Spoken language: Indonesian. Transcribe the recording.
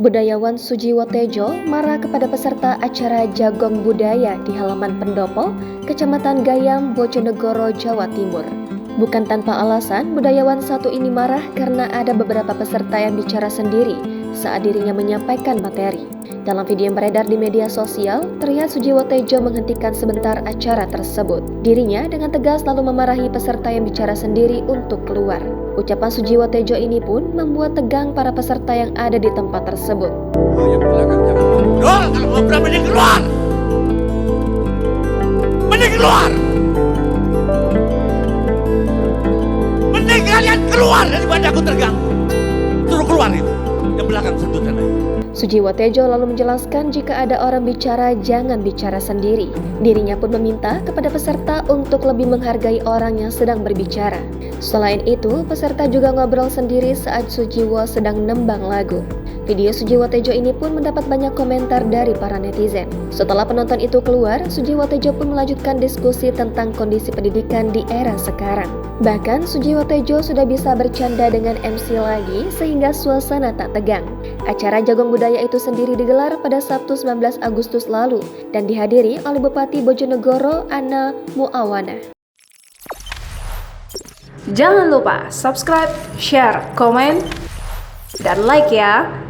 Budayawan Sujiwo Tejo marah kepada peserta acara Jagong Budaya di halaman Pendopo, Kecamatan Gayam, Bojonegoro, Jawa Timur. Bukan tanpa alasan, budayawan satu ini marah karena ada beberapa peserta yang bicara sendiri saat dirinya menyampaikan materi. Dalam video yang beredar di media sosial, terlihat Sujiwo Tejo menghentikan sebentar acara tersebut. Dirinya dengan tegas lalu memarahi peserta yang bicara sendiri untuk keluar. Ucapan Sujiwo Tejo ini pun membuat tegang para peserta yang ada di tempat tersebut. Yang belakang jangan ngobrol, kalau ngobrol mending keluar. Mending keluar. Mending kalian keluar daripada aku terganggu. Suruh keluar itu. Yang belakang sedutan aja. Sujiwo Tejo lalu menjelaskan jika ada orang bicara jangan bicara sendiri. Dirinya pun meminta kepada peserta untuk lebih menghargai orang yang sedang berbicara. Selain itu, peserta juga ngobrol sendiri saat Sujiwo sedang nembang lagu. Video Sujiwo Tejo ini pun mendapat banyak komentar dari para netizen. Setelah penonton itu keluar, Sujiwo Tejo pun melanjutkan diskusi tentang kondisi pendidikan di era sekarang. Bahkan Sujiwo Tejo sudah bisa bercanda dengan MC lagi sehingga suasana tak tegang. Acara Jagong Budaya itu sendiri digelar pada Sabtu 19 Agustus lalu dan dihadiri oleh Bupati Bojonegoro Ana Muawana. Jangan lupa subscribe, share, komen, dan like ya!